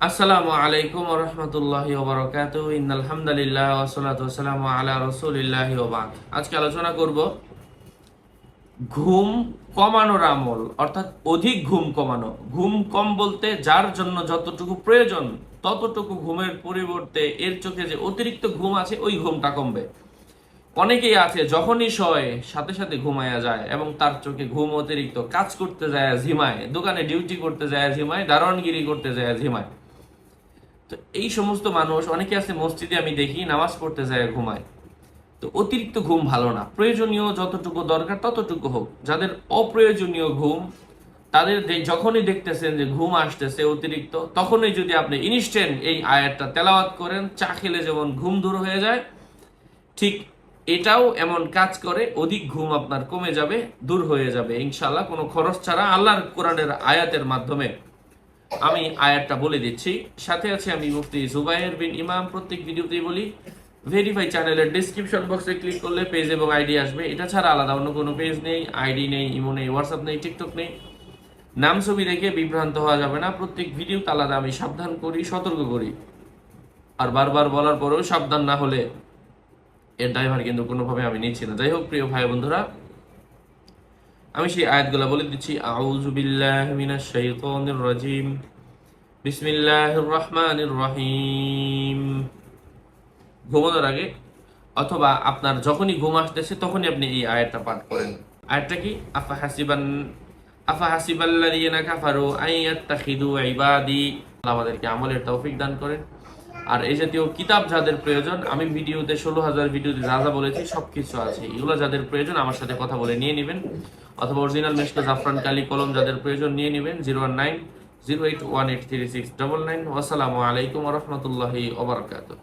আসসালামু আলাইকুম ওয়া রাহমাতুল্লাহি ওয়া বারাকাতুহু ইন্নাল হামদালিল্লাহ ওয়া সলাতু ওয়াসসালামু আলা রাসূলিল্লাহি ওয়া বা'দ। আজকে আলোচনা করব ঘুম কমানোর আমল, অর্থাৎ অধিক ঘুম কমানো। ঘুম কম বলতে যার জন্য যতটুকু প্রয়োজন ততটুকু ঘুমের পরিবর্তে এর চোখে যে অতিরিক্ত ঘুম আছে ওই ঘুমটা কমবে। অনেকেই আছে যখনই শয় সাথে সাথে ঘুমায়া যায় এবং তার চোখে ঘুম অতিরিক্ত, কাজ করতে যায় ঝিমায়, দোকানে ডিউটি করতে যায় ঝিমায়, দারোয়ানগিরি করতে যায় ঝিমায়। তো এই সমস্ত মানুষ অনেকে আছে, মসজিদে আমি দেখি নামাজ পড়তে যায় ঘুমায়। তো অতিরিক্ত ঘুম ভালো না, প্রয়োজনীয় যতটুকু দরকার ততটুকু হোক। যাদের অপ্রয়োজনীয় ঘুম, তাদের যখনই দেখতেছেন যে ঘুম আসতেছে অতিরিক্ত, তখনই যদি আপনি ইনস্ট্যান্ট এই আয়াতটা তেলাওয়াত করেন, চা খেলে যেমন ঘুম দূর হয়ে যায়, ঠিক এটাও এমন কাজ করে, অধিক ঘুম আপনার কমে যাবে, দূর হয়ে যাবে ইনশাআল্লাহ, কোনো খরচ ছাড়া আল্লাহর কোরআনের আয়াতের মাধ্যমে। আমি আয়াতটা বলে দিচ্ছি, সাথে আছে আমি মুফতি জুবায়ের বিন ইমাম। প্রত্যেক ভিডিওতেই বলি, ভেরিফাই চ্যানেলের ডেসক্রিপশন বক্সে ক্লিক করলে পেজ এবং আইডি আসবে। এটা ছাড়া আলাদা অন্য কোনো পেজ নেই, আইডি নেই, ইমো নেই, হোয়াটসঅ্যাপ নেই, টিকটক নেই। নাম ছবি দেখে বিভ্রান্ত হওয়া যাবে না। প্রত্যেক ভিডিওতে আলাদা আমি সাবধান করি, সতর্ক করি। আর বারবার বলার পরেও সাবধান না হলে এর ড্রাইভার কিন্তু কোনোভাবে আমি নিচ্ছি না। যাই হোক প্রিয় ভাই বন্ধুরা, আমি সেই আয়াতগুলো বলে দিচ্ছি। আউযু বিল্লাহি মিনাশ শাইতানির রাজিম, বিসমিল্লাহির রহমানির রহিম। ঘুমানোর আগে অথবা আপনার যখনই ঘুম আসতেছে তখনই আপনি এই আয়াতটা পাঠ করেন। আয়াতটা কি? আফাহাসিবাল্লাযীনা কাফারু আইয়াত্তাখিযু ইবাদি। আল্লাহ আমাদেরকে আমলের তৌফিক দান করেন। আর এই জাতীয় কিতাব যাদের প্রয়োজন, আমি ভিডিওতে 16,000 ভিডিওতে যা যা বলেছি সবকিছু আছে। এগুলো যাদের প্রয়োজন আমার সাথে কথা বলে নিয়ে নেবেন, অথবা অরিজিনাল মেশক জাফরান কালি কলম যাদের প্রয়োজন নিয়ে নেবেন 01908183699। আসসালামু আলাইকুম ওয়া রাহমাতুল্লাহি ওয়া বারাকাতুহু।